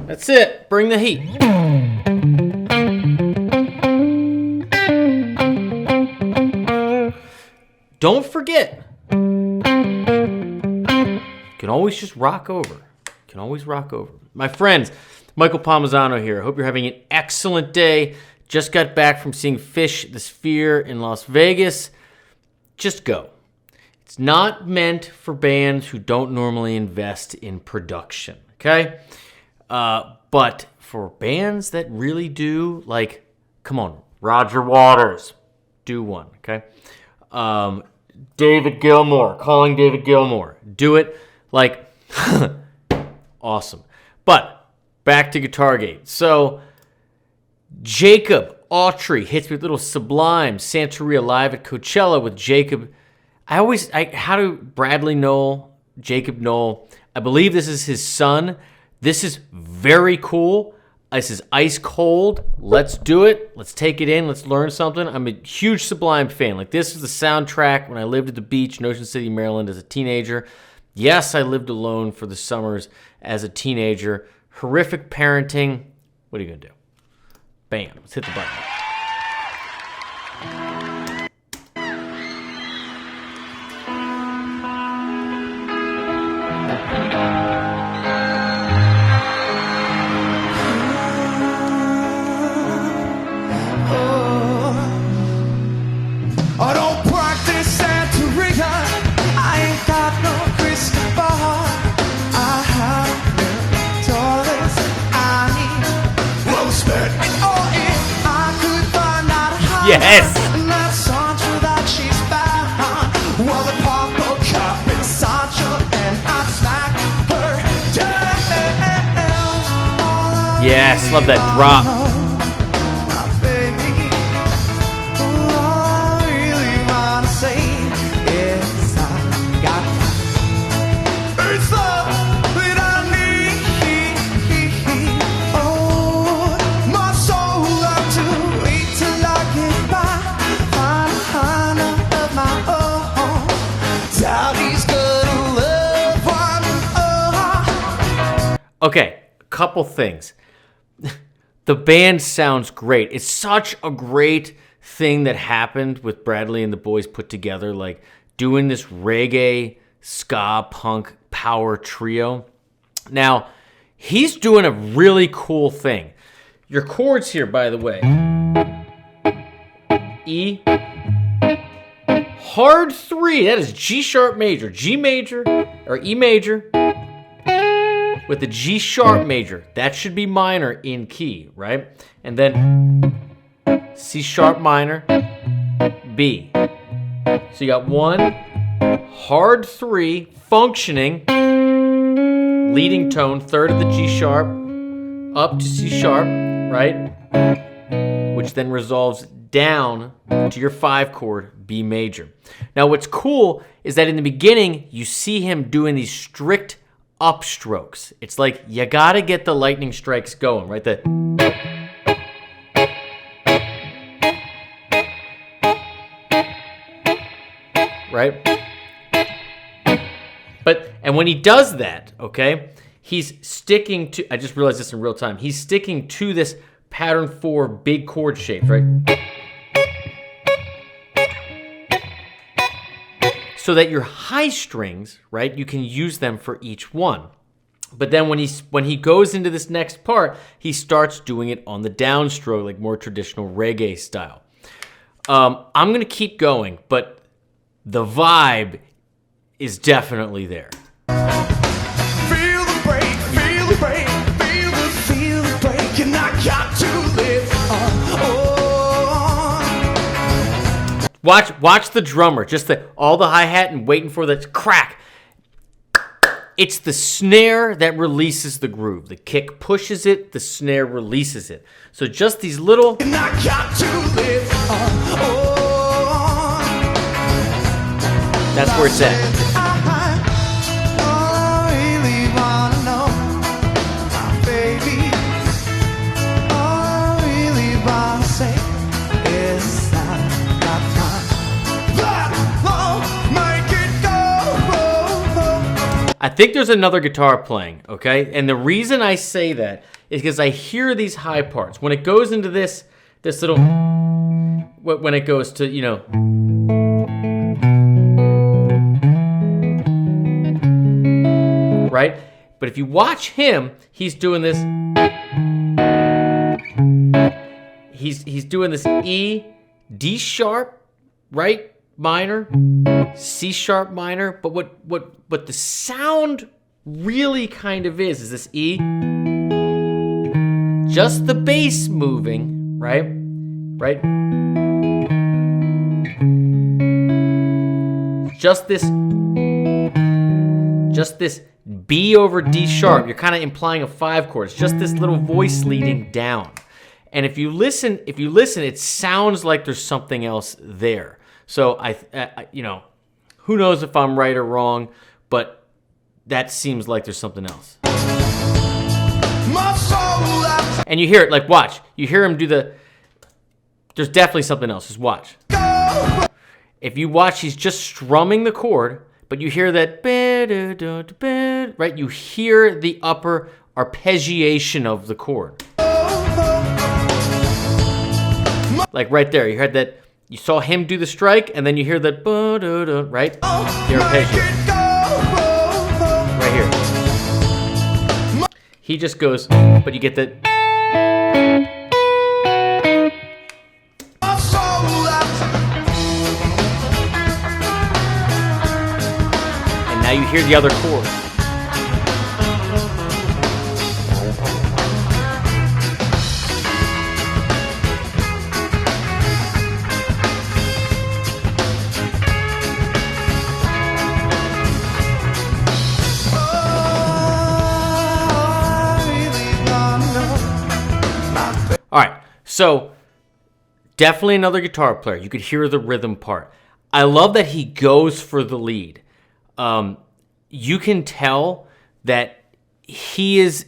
That's it. Bring the heat. Don't forget, you can always just rock over. Can always rock over. My friends, Michael Palmisano here. Hope you're having an excellent day. Just got back from seeing Fish the Sphere in Las Vegas. Just go. It's not meant for bands who don't normally invest in production, okay? But for bands that really do, like, come on, Roger Waters, do one, okay? David Gilmour, calling David Gilmour, do it, like, awesome. But back to Guitargate. So Jakob Autry hits me with little Sublime, Santeria live at Coachella with Jakob. How do Bradley Nowell, Jakob Nowell? I believe this is his son. This is very cool. This is ice cold. Let's do it. Let's take it in. Let's learn something. I'm a huge Sublime fan. Like, this is the soundtrack when I lived at the beach in Ocean City, Maryland as a teenager. Yes, I lived alone for the summers as a teenager. Horrific parenting. What are you going to do? Bam. Let's hit the button. I don't practice Santeria. I ain't got no crystal ball. I have the toilets I need. Well spent and all in. I could find out how. Yes. And that Sancho that she's found. Well, the pop cup in Sancho and I smack her down. Yes, love that drop. Okay, a couple things. The band sounds great. It's such a great thing that happened with Bradley and the boys put together, like doing this reggae, ska, punk, power trio. Now, he's doing a really cool thing. Your chords here, by the way. E. Hard 3, that is G sharp major. G major, or E major. With the G sharp major, that should be minor in key, right? And then C sharp minor, B. So you got 1, hard 3, functioning, leading tone, 3rd of the G sharp, up to C sharp, right? Which then resolves down to your 5 chord, B major. Now what's cool is that in the beginning, you see him doing these strict upstrokes. It's like you gotta get the lightning strikes going, right? Right? And when he does that, okay, he's sticking to, I just realized this in real time, he's sticking to this pattern 4 big chord shapes, right? So that your high strings, right, you can use them for each one. But then when he goes into this next part, he starts doing it on the downstroke, like more traditional reggae style. I'm going to keep going, but the vibe is definitely there. Feel the break, feel the break, feel the break, and I got to live on. Watch the drummer, just all the hi-hat and waiting for the crack. It's the snare that releases the groove. The kick pushes it, the snare releases it. So just these little... And I got to live on. That's where it's at. I think there's another guitar playing, okay? And the reason I say that is because I hear these high parts. When it goes into this little, when it goes to, you know, right? But if you watch him, he's doing this. He's doing this E, D sharp, right? Minor, C sharp minor. But what the sound really kind of is this E, just the bass moving, right? Right? Just this B over D sharp. You're kind of implying a 5 chord. It's just this little voice leading down. And if you listen, it sounds like there's something else there. So I you know, who knows if I'm right or wrong, but that seems like there's something else. And you hear it, like, watch. You hear him do there's definitely something else. Just watch. If you watch, he's just strumming the chord, but you hear that, right? You hear the upper arpeggiation of the chord. Like right there, you heard that. You saw him do the strike, and then you hear that, right? The arpeggio. Right here. He just goes, but you get that. And now you hear the other chord. All right, so definitely another guitar player. You could hear the rhythm part. I love that he goes for the lead. You can tell that he's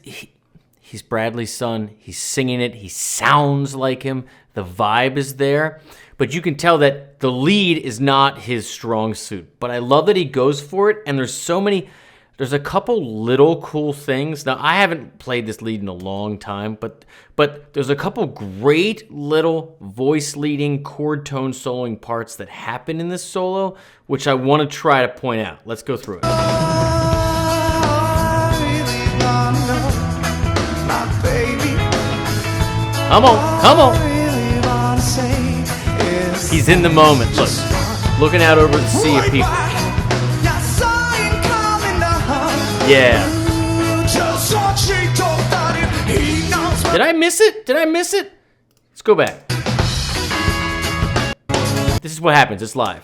Bradley's son. He's singing it. He sounds like him. The vibe is there. But you can tell that the lead is not his strong suit. But I love that he goes for it, and there's a couple little cool things. Now, I haven't played this lead in a long time, but there's a couple great little voice leading, chord tone soloing parts that happen in this solo, which I want to try to point out. Let's go through it. Come on. He's in the moment. Look, looking out over the sea of people. Yeah. Did I miss it? Let's go back. This is what happens. It's live.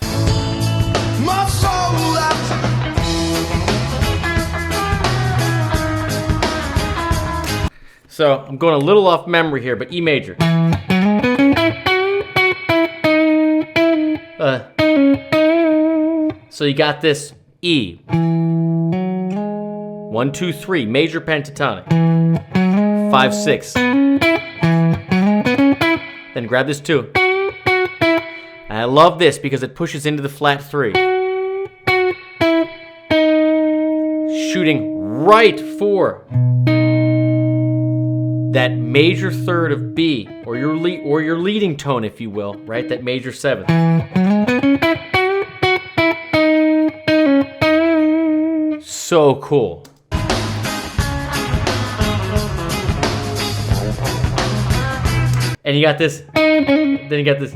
So I'm going a little off memory here, but E major. So you got this E. 1, 2, 3, major pentatonic. 5, 6. Then grab this 2. And I love this because it pushes into the flat 3. Shooting right for that major third of B, or your leading tone, if you will, right? That major 7th. So cool. And you got this. Then you got this.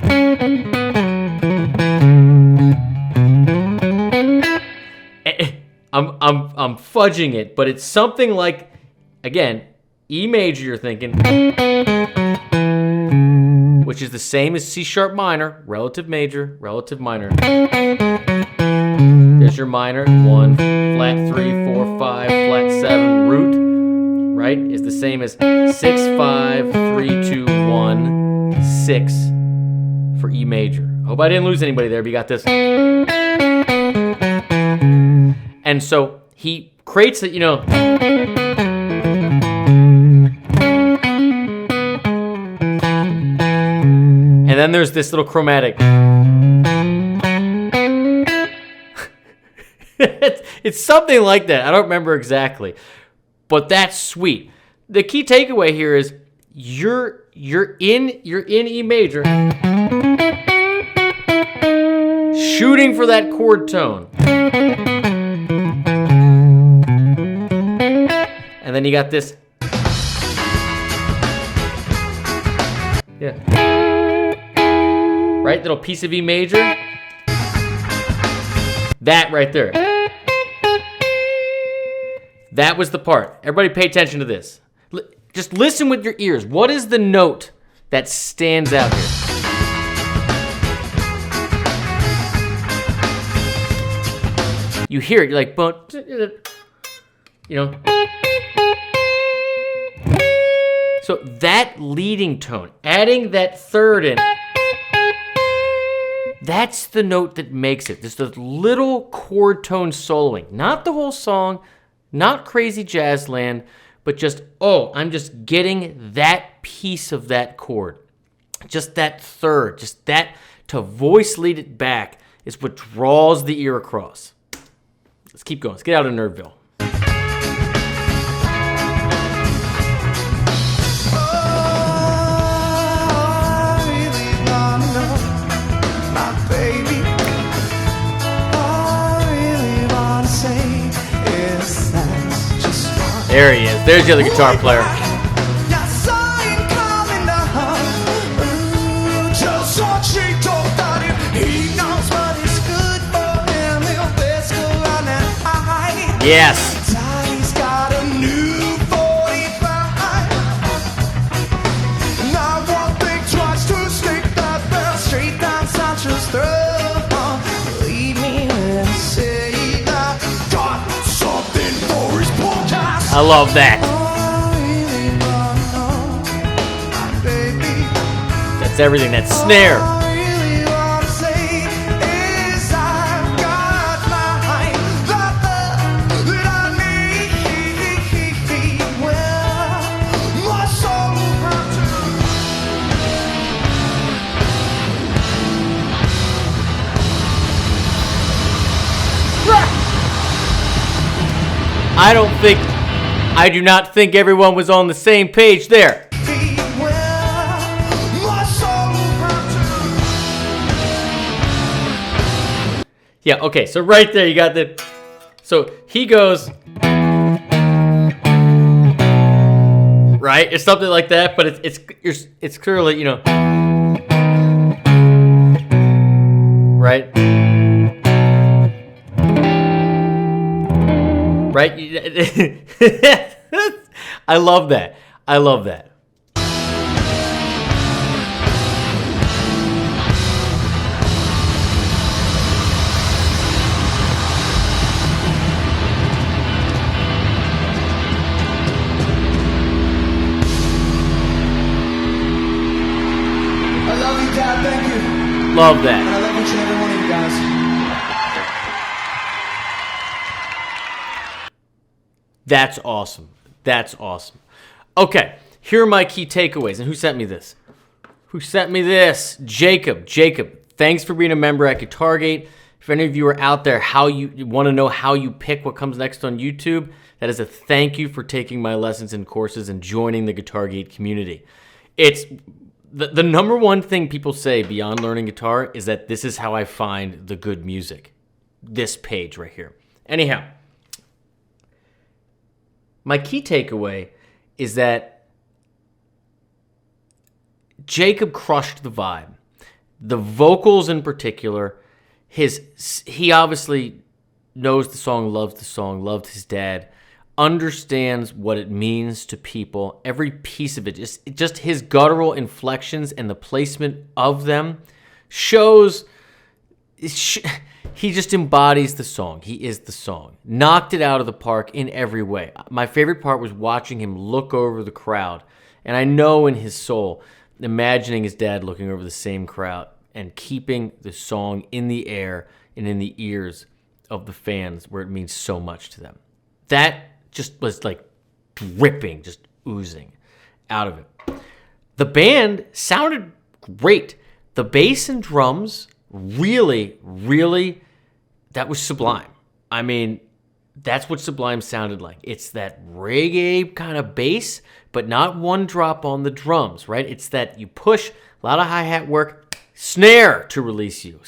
I'm fudging it, but it's something like, again, E major. You're thinking, which is the same as C sharp minor, relative major, relative minor. There's your minor. 1, flat 3, 4, 5, flat 7, root. Right, is the same as 6, 5, 3, 2, 1, 6 for E major. Hope I didn't lose anybody there, but you got this. And so he creates it, you know. And then there's this little chromatic. It's something like that. I don't remember exactly. But that's sweet. the key takeaway here is you're in E major, shooting for that chord tone. And then you got this. Yeah. Right? Little piece of E major. That right there. That was the part. Everybody pay attention to this. Just listen with your ears. What is the note that stands out here? You hear it, you're like, you know. So that leading tone, adding that third in, that's the note that makes it. Just a little chord tone soloing. Not the whole song, not crazy jazz land, but just, I'm just getting that piece of that chord. Just that third, just that to voice lead it back is what draws the ear across. Let's keep going. Let's get out of Nerdville. There he is. There's the other guitar player. Yes. I love that. That's everything. That snare. I do not think everyone was on the same page there. Yeah, okay, so right there you got the... So he goes... Right? It's something like that, but it's clearly, you know... Right? Right? I love that. I love that. I love you, Dad. Thank you. Love that. And I love each and every one of you guys. That's awesome. That's awesome. Okay, here are my key takeaways. And who sent me this? Jakob. Jacob, thanks for being a member at Guitargate. If any of you are out there, how you want to know how you pick what comes next on YouTube, that is a thank you for taking my lessons and courses and joining the Guitargate community. It's the number one thing people say beyond learning guitar is that this is how I find the good music. This page right here. Anyhow, my key takeaway is that Jakob crushed the vibe. The vocals in particular, he obviously knows the song, loved his dad, understands what it means to people. Every piece of it, just his guttural inflections and the placement of them shows... He just embodies the song. He is the song. Knocked it out of the park in every way. My favorite part was watching him look over the crowd. And I know in his soul, imagining his dad looking over the same crowd and keeping the song in the air and in the ears of the fans where it means so much to them. That just was like dripping, just oozing out of it. The band sounded great. The bass and drums... Really, that was sublime. I mean, that's what Sublime sounded like. It's that reggae kind of bass, but not one drop on the drums, right? It's that you push, a lot of hi-hat work, snare to release you.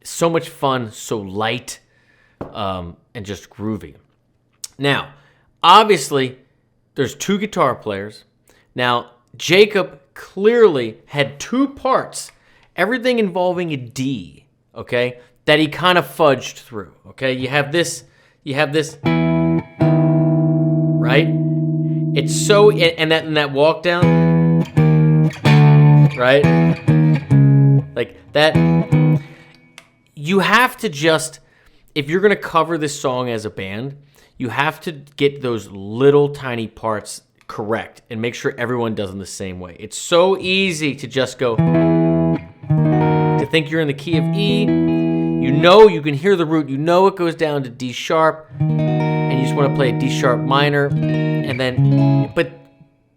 So much fun, so light, and just groovy. Now, obviously, there's 2 guitar players. Now, Jakob clearly had 2 parts, everything involving a D, okay, that he kind of fudged through, okay? You have this, right? It's so, and that walk down, right? Like that, you have to just, if you're going to cover this song as a band, you have to get those little tiny parts correct and make sure everyone does them the same way. It's so easy to just go, to think you're in the key of E. You can hear the root. It goes down to D sharp, and you just want to play a D sharp minor, and then,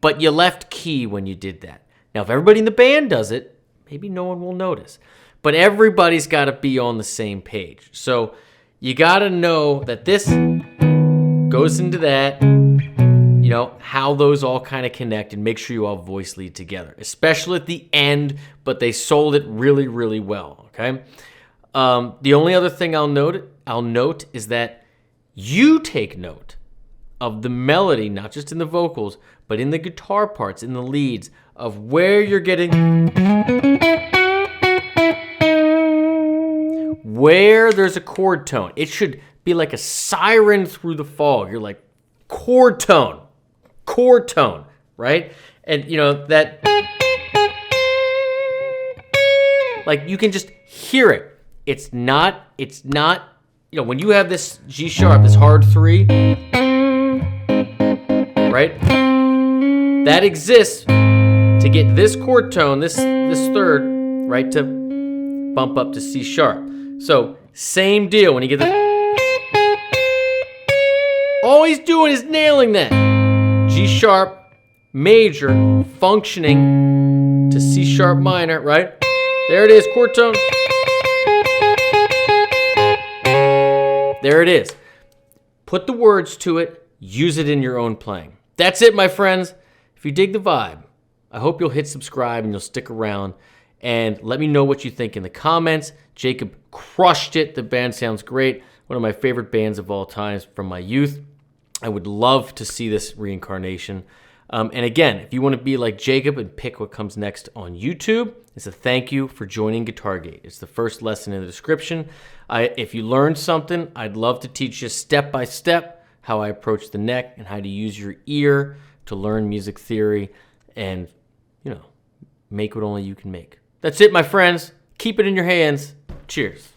but you left key when you did that. Now, if everybody in the band does it, maybe no one will notice. But everybody's got to be on the same page. So you got to know that this goes into that, how those all kind of connect, and make sure you all voice lead together, especially at the end, but they sold it really, really well, okay? The only other thing I'll note is that you take note of the melody, not just in the vocals, but in the guitar parts, in the leads, of where you're getting, where there's a chord tone. It should be like a siren through the fog. You're like, chord tone, right? And that, like, you can just hear it. It's not, when you have this G sharp, this hard 3, right? That exists to get this chord tone, this third, right, to bump up to C sharp. So, same deal when you get the, all he's doing is nailing that. G sharp major functioning to C sharp minor, right? There it is, chord tone. There it is. Put the words to it, use it in your own playing. That's it, my friends. If you dig the vibe, I hope you'll hit subscribe and you'll stick around, and let me know what you think in the comments. Jakob crushed it. The band sounds great. One of my favorite bands of all time from my youth. I would love to see this reincarnation. And again, if you want to be like Jakob and pick what comes next on YouTube, it's a thank you for joining GuitarGate. It's the first lesson in the description. If you learned something, I'd love to teach you step by step how I approach the neck and how to use your ear to learn music theory and, make what only you can make. That's it, my friends. Keep it in your hands. Cheers.